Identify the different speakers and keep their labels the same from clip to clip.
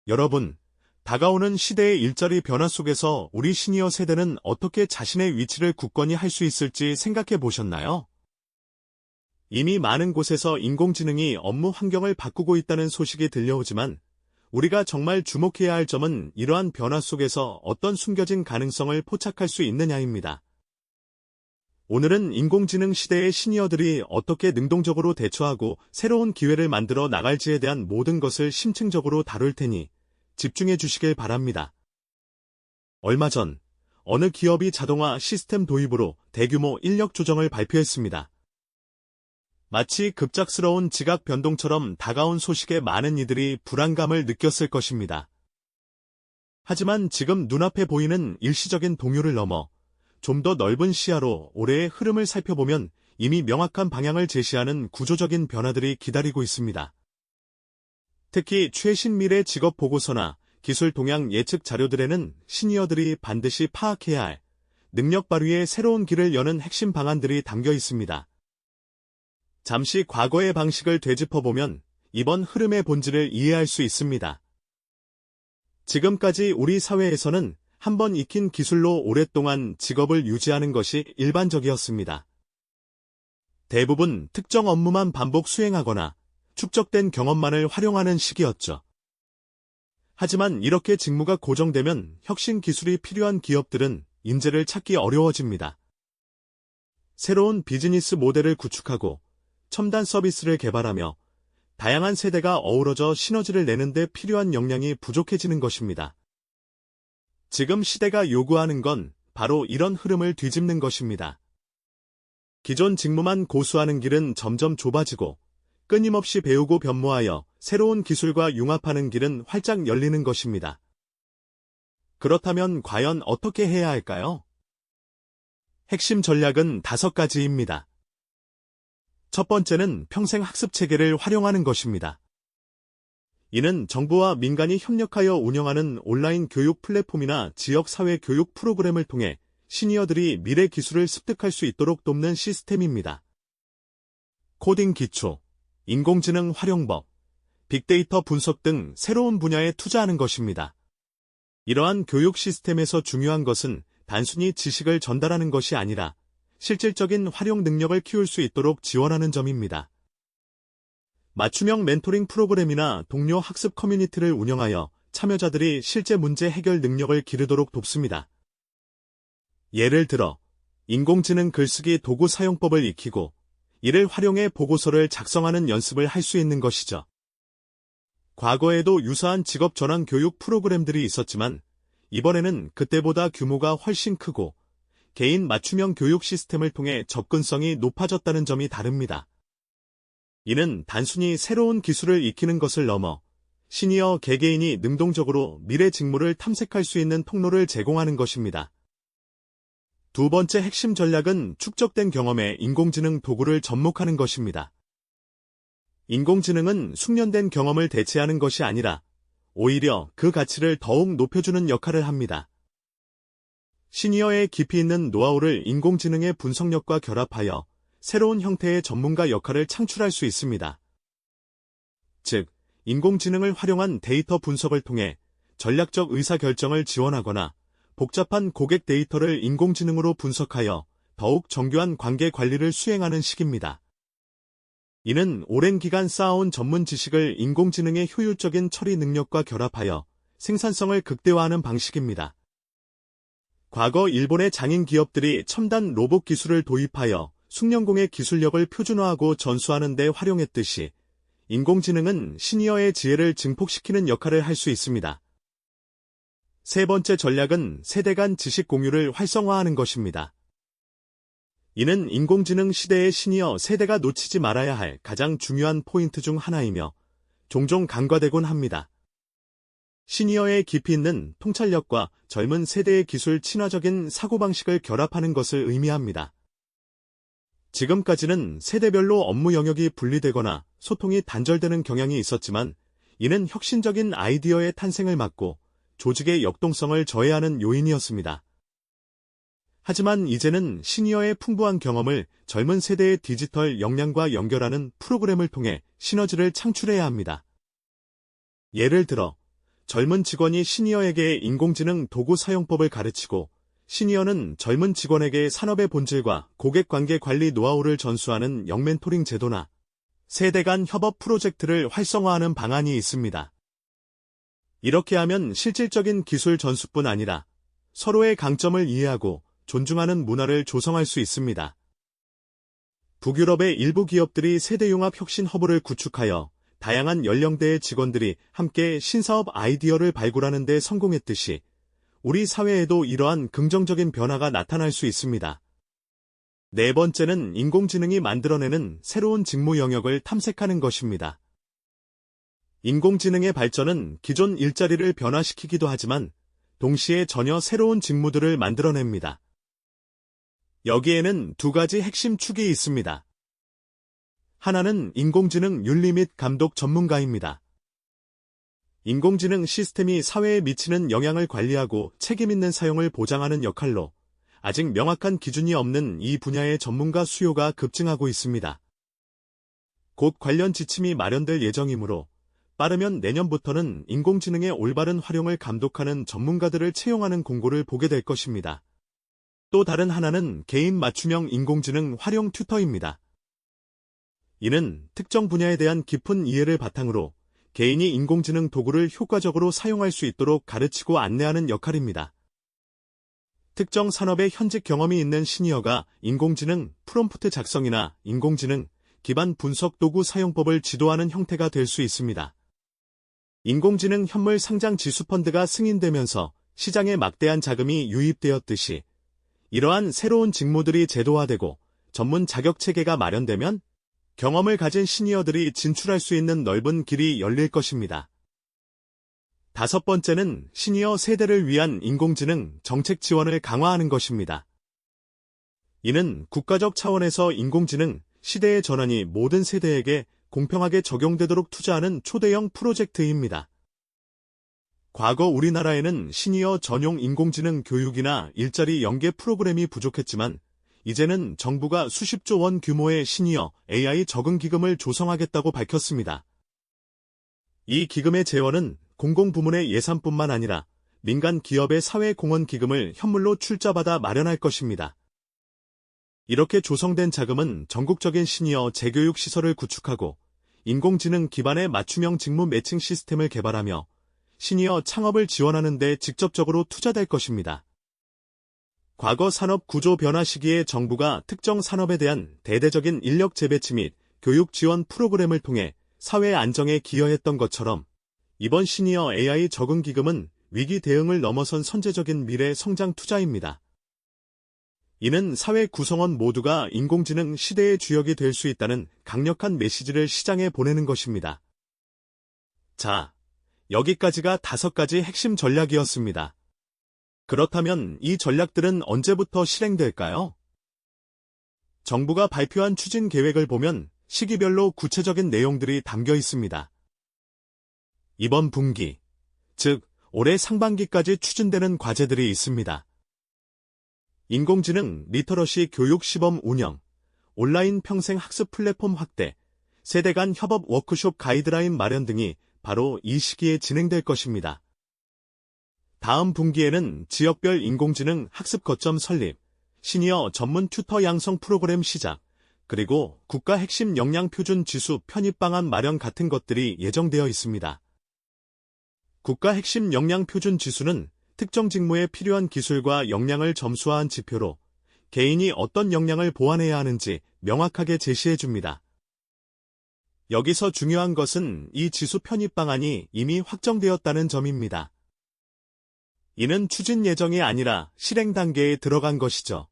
Speaker 1: 여러분, 다가오는 시대의 일자리 변화 속에서 우리 시니어 세대는 어떻게 자신의 위치를 굳건히 할 수 있을지 생각해 보셨나요? 이미 많은 곳에서 인공지능이 업무 환경을 바꾸고 있다는 소식이 들려오지만 우리가 정말 주목해야 할 점은 이러한 변화 속에서 어떤 숨겨진 가능성을 포착할 수 있느냐입니다. 오늘은 인공지능 시대의 시니어들이 어떻게 능동적으로 대처하고 새로운 기회를 만들어 나갈지에 대한 모든 것을 심층적으로 다룰 테니 집중해 주시길 바랍니다. 얼마 전 어느 기업이 자동화 시스템 도입으로 대규모 인력 조정을 발표했습니다. 마치 급작스러운 지각 변동처럼 다가온 소식에 많은 이들이 불안감을 느꼈을 것입니다. 하지만 지금 눈앞에 보이는 일시적인 동요를 넘어 좀 더 넓은 시야로 올해의 흐름을 살펴보면 이미 명확한 방향을 제시하는 구조적인 변화들이 기다리고 있습니다. 특히 최신 미래 직업 보고서나 기술 동향 예측 자료들에는 시니어들이 반드시 파악해야 할 능력 발휘의 새로운 길을 여는 핵심 방안들이 담겨 있습니다. 잠시 과거의 방식을 되짚어보면 이번 흐름의 본질을 이해할 수 있습니다. 지금까지 우리 사회에서는 한번 익힌 기술로 오랫동안 직업을 유지하는 것이 일반적이었습니다. 대부분 특정 업무만 반복 수행하거나 축적된 경험만을 활용하는 시기였죠. 하지만 이렇게 직무가 고정되면 혁신 기술이 필요한 기업들은 인재를 찾기 어려워집니다. 새로운 비즈니스 모델을 구축하고 첨단 서비스를 개발하며 다양한 세대가 어우러져 시너지를 내는 데 필요한 역량이 부족해지는 것입니다. 지금 시대가 요구하는 건 바로 이런 흐름을 뒤집는 것입니다. 기존 직무만 고수하는 길은 점점 좁아지고 끊임없이 배우고 변모하여 새로운 기술과 융합하는 길은 활짝 열리는 것입니다. 그렇다면 과연 어떻게 해야 할까요? 핵심 전략은 5가지입니다. 첫 번째는 평생 학습 체계를 활용하는 것입니다. 이는 정부와 민간이 협력하여 운영하는 온라인 교육 플랫폼이나 지역사회 교육 프로그램을 통해 시니어들이 미래 기술을 습득할 수 있도록 돕는 시스템입니다. 코딩 기초, 인공지능 활용법, 빅데이터 분석 등 새로운 분야에 투자하는 것입니다. 이러한 교육 시스템에서 중요한 것은 단순히 지식을 전달하는 것이 아니라 실질적인 활용 능력을 키울 수 있도록 지원하는 점입니다. 맞춤형 멘토링 프로그램이나 동료 학습 커뮤니티를 운영하여 참여자들이 실제 문제 해결 능력을 기르도록 돕습니다. 예를 들어, 인공지능 글쓰기 도구 사용법을 익히고 이를 활용해 보고서를 작성하는 연습을 할 수 있는 것이죠. 과거에도 유사한 직업 전환 교육 프로그램들이 있었지만 이번에는 그때보다 규모가 훨씬 크고 개인 맞춤형 교육 시스템을 통해 접근성이 높아졌다는 점이 다릅니다. 이는 단순히 새로운 기술을 익히는 것을 넘어 시니어 개개인이 능동적으로 미래 직무를 탐색할 수 있는 통로를 제공하는 것입니다. 두 번째 핵심 전략은 축적된 경험에 인공지능 도구를 접목하는 것입니다. 인공지능은 숙련된 경험을 대체하는 것이 아니라 오히려 그 가치를 더욱 높여주는 역할을 합니다. 시니어의 깊이 있는 노하우를 인공지능의 분석력과 결합하여 새로운 형태의 전문가 역할을 창출할 수 있습니다. 즉, 인공지능을 활용한 데이터 분석을 통해 전략적 의사결정을 지원하거나 복잡한 고객 데이터를 인공지능으로 분석하여 더욱 정교한 관계 관리를 수행하는 식입니다. 이는 오랜 기간 쌓아온 전문 지식을 인공지능의 효율적인 처리 능력과 결합하여 생산성을 극대화하는 방식입니다. 과거 일본의 장인 기업들이 첨단 로봇 기술을 도입하여 숙련공의 기술력을 표준화하고 전수하는 데 활용했듯이 인공지능은 시니어의 지혜를 증폭시키는 역할을 할 수 있습니다. 세 번째 전략은 세대 간 지식 공유를 활성화하는 것입니다. 이는 인공지능 시대의 시니어 세대가 놓치지 말아야 할 가장 중요한 포인트 중 하나이며 종종 간과되곤 합니다. 시니어의 깊이 있는 통찰력과 젊은 세대의 기술 친화적인 사고방식을 결합하는 것을 의미합니다. 지금까지는 세대별로 업무 영역이 분리되거나 소통이 단절되는 경향이 있었지만 이는 혁신적인 아이디어의 탄생을 막고 조직의 역동성을 저해하는 요인이었습니다. 하지만 이제는 시니어의 풍부한 경험을 젊은 세대의 디지털 역량과 연결하는 프로그램을 통해 시너지를 창출해야 합니다. 예를 들어 젊은 직원이 시니어에게 인공지능 도구 사용법을 가르치고 시니어는 젊은 직원에게 산업의 본질과 고객관계 관리 노하우를 전수하는 영멘토링 제도나 세대 간 협업 프로젝트를 활성화하는 방안이 있습니다. 이렇게 하면 실질적인 기술 전수뿐 아니라 서로의 강점을 이해하고 존중하는 문화를 조성할 수 있습니다. 북유럽의 일부 기업들이 세대융합 혁신 허브를 구축하여 다양한 연령대의 직원들이 함께 신사업 아이디어를 발굴하는 데 성공했듯이 우리 사회에도 이러한 긍정적인 변화가 나타날 수 있습니다. 네 번째는 인공지능이 만들어내는 새로운 직무 영역을 탐색하는 것입니다. 인공지능의 발전은 기존 일자리를 변화시키기도 하지만 동시에 전혀 새로운 직무들을 만들어냅니다. 여기에는 두 가지 핵심 축이 있습니다. 하나는 인공지능 윤리 및 감독 전문가입니다. 인공지능 시스템이 사회에 미치는 영향을 관리하고 책임있는 사용을 보장하는 역할로 아직 명확한 기준이 없는 이 분야의 전문가 수요가 급증하고 있습니다. 곧 관련 지침이 마련될 예정이므로 빠르면 내년부터는 인공지능의 올바른 활용을 감독하는 전문가들을 채용하는 공고를 보게 될 것입니다. 또 다른 하나는 개인 맞춤형 인공지능 활용 튜터입니다. 이는 특정 분야에 대한 깊은 이해를 바탕으로 개인이 인공지능 도구를 효과적으로 사용할 수 있도록 가르치고 안내하는 역할입니다. 특정 산업에 현직 경험이 있는 시니어가 인공지능 프롬프트 작성이나 인공지능 기반 분석 도구 사용법을 지도하는 형태가 될 수 있습니다. 인공지능 현물 상장 지수펀드가 승인되면서 시장에 막대한 자금이 유입되었듯이 이러한 새로운 직무들이 제도화되고 전문 자격체계가 마련되면 경험을 가진 시니어들이 진출할 수 있는 넓은 길이 열릴 것입니다. 다섯 번째는 시니어 세대를 위한 인공지능 정책 지원을 강화하는 것입니다. 이는 국가적 차원에서 인공지능 시대의 전환이 모든 세대에게 공평하게 적용되도록 투자하는 초대형 프로젝트입니다. 과거 우리나라에는 시니어 전용 인공지능 교육이나 일자리 연계 프로그램이 부족했지만 이제는 정부가 수십조 원 규모의 시니어 AI 적응 기금을 조성하겠다고 밝혔습니다. 이 기금의 재원은 공공부문의 예산뿐만 아니라 민간 기업의 사회공헌 기금을 현물로 출자받아 마련할 것입니다. 이렇게 조성된 자금은 전국적인 시니어 재교육 시설을 구축하고 인공지능 기반의 맞춤형 직무 매칭 시스템을 개발하며 시니어 창업을 지원하는 데 직접적으로 투자될 것입니다. 과거 산업 구조 변화 시기에 정부가 특정 산업에 대한 대대적인 인력 재배치 및 교육 지원 프로그램을 통해 사회 안정에 기여했던 것처럼 이번 시니어 AI 적응 기금은 위기 대응을 넘어선 선제적인 미래 성장 투자입니다. 이는 사회 구성원 모두가 인공지능 시대의 주역이 될 수 있다는 강력한 메시지를 시장에 보내는 것입니다. 자, 여기까지가 5가지 핵심 전략이었습니다. 그렇다면 이 전략들은 언제부터 실행될까요? 정부가 발표한 추진 계획을 보면 시기별로 구체적인 내용들이 담겨 있습니다. 이번 분기, 즉 올해 상반기까지 추진되는 과제들이 있습니다. 인공지능 리터러시 교육 시범 운영, 온라인 평생 학습 플랫폼 확대, 세대 간 협업 워크숍 가이드라인 마련 등이 바로 이 시기에 진행될 것입니다. 다음 분기에는 지역별 인공지능 학습 거점 설립, 시니어 전문 튜터 양성 프로그램 시작, 그리고 국가 핵심 역량 표준 지수 편입 방안 마련 같은 것들이 예정되어 있습니다. 국가 핵심 역량 표준 지수는 특정 직무에 필요한 기술과 역량을 점수화한 지표로 개인이 어떤 역량을 보완해야 하는지 명확하게 제시해줍니다. 여기서 중요한 것은 이 지수 편입 방안이 이미 확정되었다는 점입니다. 이는 추진 예정이 아니라 실행 단계에 들어간 것이죠.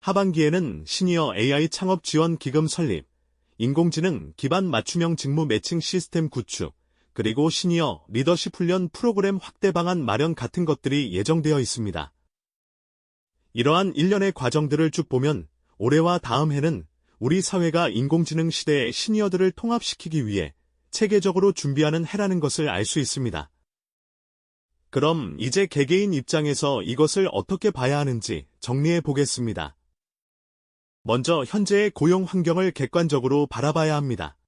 Speaker 1: 하반기에는 시니어 AI 창업 지원 기금 설립, 인공지능 기반 맞춤형 직무 매칭 시스템 구축, 그리고 시니어 리더십 훈련 프로그램 확대 방안 마련 같은 것들이 예정되어 있습니다. 이러한 일련의 과정들을 쭉 보면 올해와 다음 해는 우리 사회가 인공지능 시대의 시니어들을 통합시키기 위해 체계적으로 준비하는 해라는 것을 알 수 있습니다. 그럼 이제 개개인 입장에서 이것을 어떻게 봐야 하는지 정리해 보겠습니다. 먼저 현재의 고용 환경을 객관적으로 바라봐야 합니다.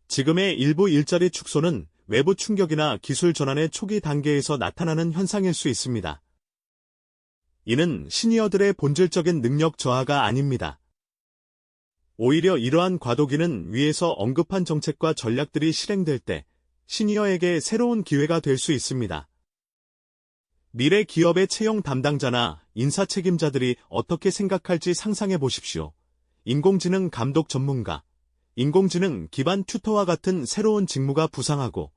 Speaker 1: 지금의 일부 일자리 축소는 외부 충격이나 기술 전환의 초기 단계에서 나타나는 현상일 수 있습니다. 이는 시니어들의 본질적인 능력 저하가 아닙니다. 오히려 이러한 과도기는 위에서 언급한 정책과 전략들이 실행될 때 시니어에게 새로운 기회가 될 수 있습니다. 미래 기업의 채용 담당자나 인사 책임자들이 어떻게 생각할지 상상해 보십시오. 인공지능 감독 전문가, 인공지능 기반 튜터와 같은 새로운 직무가 부상하고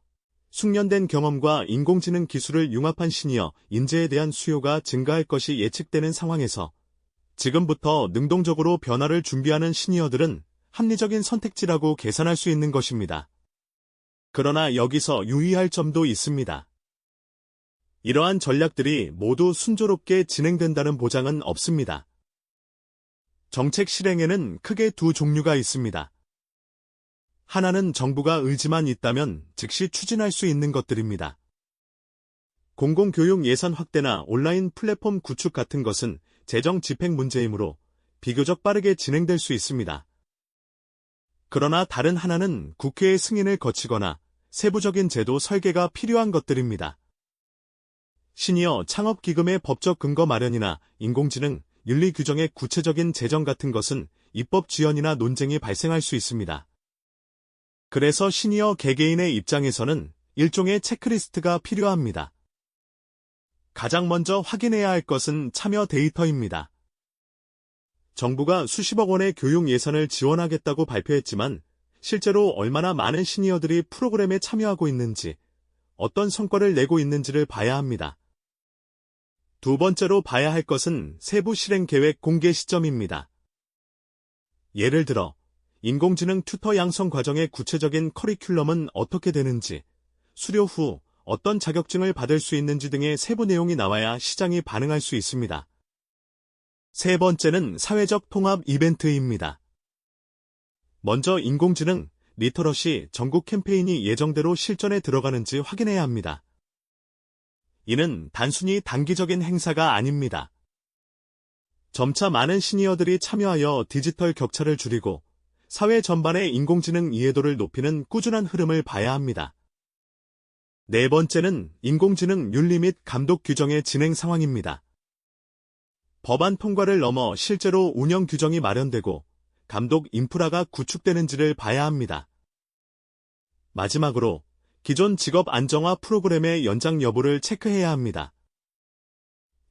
Speaker 1: 숙련된 경험과 인공지능 기술을 융합한 시니어 인재에 대한 수요가 증가할 것이 예측되는 상황에서 지금부터 능동적으로 변화를 준비하는 시니어들은 합리적인 선택지라고 계산할 수 있는 것입니다. 그러나 여기서 유의할 점도 있습니다. 이러한 전략들이 모두 순조롭게 진행된다는 보장은 없습니다. 정책 실행에는 크게 두 종류가 있습니다. 하나는 정부가 의지만 있다면 즉시 추진할 수 있는 것들입니다. 공공교육 예산 확대나 온라인 플랫폼 구축 같은 것은 재정 집행 문제이므로 비교적 빠르게 진행될 수 있습니다. 그러나 다른 하나는 국회의 승인을 거치거나 세부적인 제도 설계가 필요한 것들입니다. 시니어 창업기금의 법적 근거 마련이나 인공지능, 윤리 규정의 구체적인 제정 같은 것은 입법 지연이나 논쟁이 발생할 수 있습니다. 그래서 시니어 개개인의 입장에서는 일종의 체크리스트가 필요합니다. 가장 먼저 확인해야 할 것은 참여 데이터입니다. 정부가 수십억 원의 교육 예산을 지원하겠다고 발표했지만 실제로 얼마나 많은 시니어들이 프로그램에 참여하고 있는지, 어떤 성과를 내고 있는지를 봐야 합니다. 두 번째로 봐야 할 것은 세부 실행 계획 공개 시점입니다. 예를 들어, 인공지능 튜터 양성 과정의 구체적인 커리큘럼은 어떻게 되는지, 수료 후 어떤 자격증을 받을 수 있는지 등의 세부 내용이 나와야 시장이 반응할 수 있습니다. 세 번째는 사회적 통합 이벤트입니다. 먼저 인공지능, 리터러시 전국 캠페인이 예정대로 실전에 들어가는지 확인해야 합니다. 이는 단순히 단기적인 행사가 아닙니다. 점차 많은 시니어들이 참여하여 디지털 격차를 줄이고 사회 전반의 인공지능 이해도를 높이는 꾸준한 흐름을 봐야 합니다. 네 번째는 인공지능 윤리 및 감독 규정의 진행 상황입니다. 법안 통과를 넘어 실제로 운영 규정이 마련되고 감독 인프라가 구축되는지를 봐야 합니다. 마지막으로 기존 직업 안정화 프로그램의 연장 여부를 체크해야 합니다.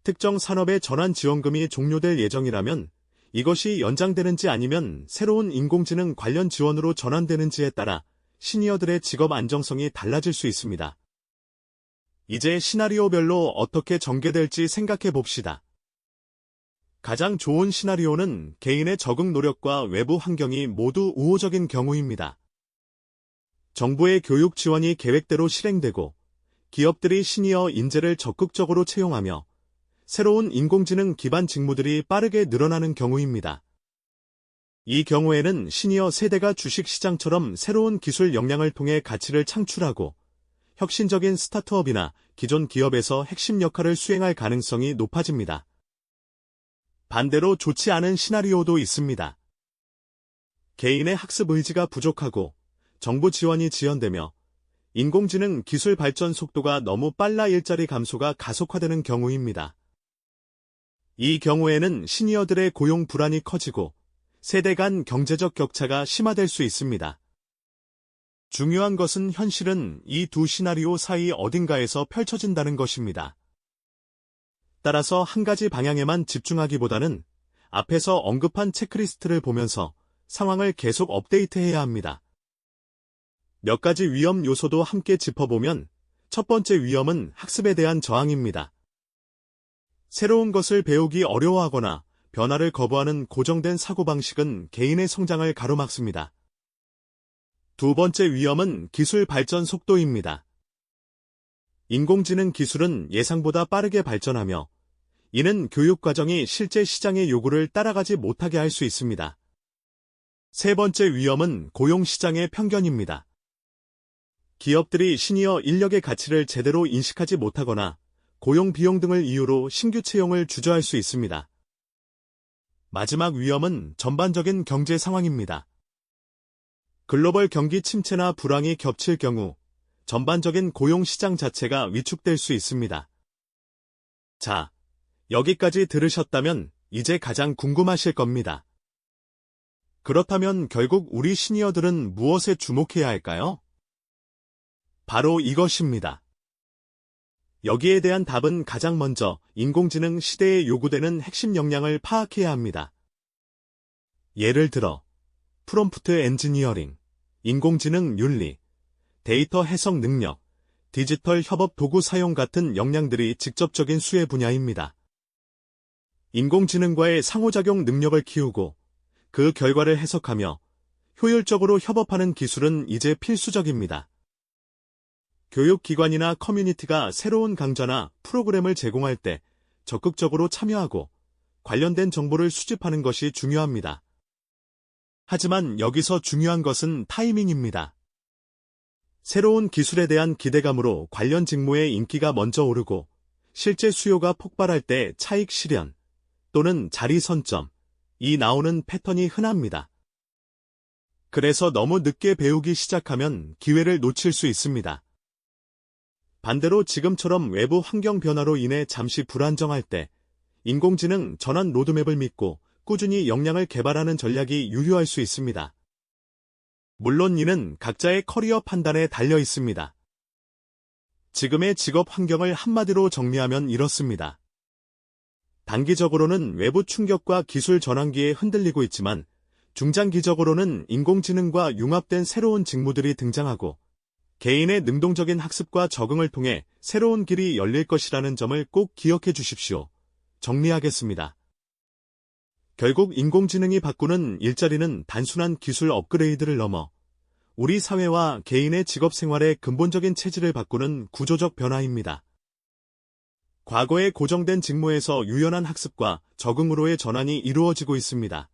Speaker 1: 특정 산업의 전환 지원금이 종료될 예정이라면 이것이 연장되는지 아니면 새로운 인공지능 관련 지원으로 전환되는지에 따라 시니어들의 직업 안정성이 달라질 수 있습니다. 이제 시나리오별로 어떻게 전개될지 생각해 봅시다. 가장 좋은 시나리오는 개인의 적응 노력과 외부 환경이 모두 우호적인 경우입니다. 정부의 교육 지원이 계획대로 실행되고 기업들이 시니어 인재를 적극적으로 채용하며 새로운 인공지능 기반 직무들이 빠르게 늘어나는 경우입니다. 이 경우에는 시니어 세대가 주식시장처럼 새로운 기술 역량을 통해 가치를 창출하고 혁신적인 스타트업이나 기존 기업에서 핵심 역할을 수행할 가능성이 높아집니다. 반대로 좋지 않은 시나리오도 있습니다. 개인의 학습 의지가 부족하고 정부 지원이 지연되며 인공지능 기술 발전 속도가 너무 빨라 일자리 감소가 가속화되는 경우입니다. 이 경우에는 시니어들의 고용 불안이 커지고 세대 간 경제적 격차가 심화될 수 있습니다. 중요한 것은 현실은 이 두 시나리오 사이 어딘가에서 펼쳐진다는 것입니다. 따라서 한 가지 방향에만 집중하기보다는 앞에서 언급한 체크리스트를 보면서 상황을 계속 업데이트해야 합니다. 몇 가지 위험 요소도 함께 짚어보면 첫 번째 위험은 학습에 대한 저항입니다. 새로운 것을 배우기 어려워하거나 변화를 거부하는 고정된 사고방식은 개인의 성장을 가로막습니다. 두 번째 위험은 기술 발전 속도입니다. 인공지능 기술은 예상보다 빠르게 발전하며 이는 교육 과정이 실제 시장의 요구를 따라가지 못하게 할 수 있습니다. 세 번째 위험은 고용 시장의 편견입니다. 기업들이 시니어 인력의 가치를 제대로 인식하지 못하거나 고용 비용 등을 이유로 신규 채용을 주저할 수 있습니다. 마지막 위험은 전반적인 경제 상황입니다. 글로벌 경기 침체나 불황이 겹칠 경우 전반적인 고용 시장 자체가 위축될 수 있습니다. 자, 여기까지 들으셨다면 이제 가장 궁금하실 겁니다. 그렇다면 결국 우리 시니어들은 무엇에 주목해야 할까요? 바로 이것입니다. 여기에 대한 답은 가장 먼저 인공지능 시대에 요구되는 핵심 역량을 파악해야 합니다. 예를 들어, 프롬프트 엔지니어링, 인공지능 윤리, 데이터 해석 능력, 디지털 협업 도구 사용 같은 역량들이 직접적인 수혜 분야입니다. 인공지능과의 상호작용 능력을 키우고 그 결과를 해석하며 효율적으로 협업하는 기술은 이제 필수적입니다. 교육기관이나 커뮤니티가 새로운 강좌나 프로그램을 제공할 때 적극적으로 참여하고 관련된 정보를 수집하는 것이 중요합니다. 하지만 여기서 중요한 것은 타이밍입니다. 새로운 기술에 대한 기대감으로 관련 직무의 인기가 먼저 오르고 실제 수요가 폭발할 때 차익 실현 또는 자리 선점이 나오는 패턴이 흔합니다. 그래서 너무 늦게 배우기 시작하면 기회를 놓칠 수 있습니다. 반대로 지금처럼 외부 환경 변화로 인해 잠시 불안정할 때 인공지능 전환 로드맵을 믿고 꾸준히 역량을 개발하는 전략이 유효할 수 있습니다. 물론 이는 각자의 커리어 판단에 달려 있습니다. 지금의 직업 환경을 한마디로 정리하면 이렇습니다. 단기적으로는 외부 충격과 기술 전환기에 흔들리고 있지만 중장기적으로는 인공지능과 융합된 새로운 직무들이 등장하고 개인의 능동적인 학습과 적응을 통해 새로운 길이 열릴 것이라는 점을 꼭 기억해 주십시오. 정리하겠습니다. 결국 인공지능이 바꾸는 일자리는 단순한 기술 업그레이드를 넘어 우리 사회와 개인의 직업 생활의 근본적인 체질을 바꾸는 구조적 변화입니다. 과거의 고정된 직무에서 유연한 학습과 적응으로의 전환이 이루어지고 있습니다.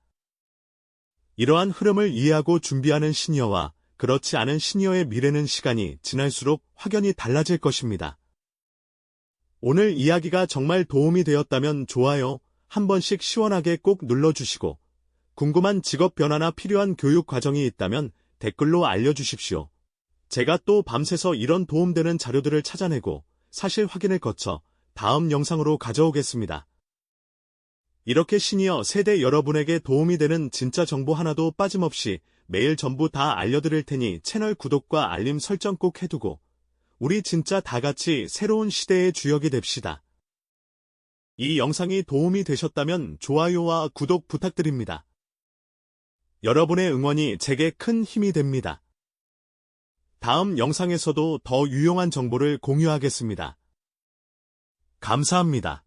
Speaker 1: 이러한 흐름을 이해하고 준비하는 시니어와 그렇지 않은 시니어의 미래는 시간이 지날수록 확연히 달라질 것입니다. 오늘 이야기가 정말 도움이 되었다면 좋아요 한 번씩 시원하게 꼭 눌러주시고 궁금한 직업 변화나 필요한 교육 과정이 있다면 댓글로 알려주십시오. 제가 또 밤새서 이런 도움되는 자료들을 찾아내고 사실 확인을 거쳐 다음 영상으로 가져오겠습니다. 이렇게 시니어 세대 여러분에게 도움이 되는 진짜 정보 하나도 빠짐없이 매일 전부 다 알려드릴 테니 채널 구독과 알림 설정 꼭 해두고 우리 진짜 다 같이 새로운 시대의 주역이 됩시다. 이 영상이 도움이 되셨다면 좋아요와 구독 부탁드립니다. 여러분의 응원이 제게 큰 힘이 됩니다. 다음 영상에서도 더 유용한 정보를 공유하겠습니다. 감사합니다.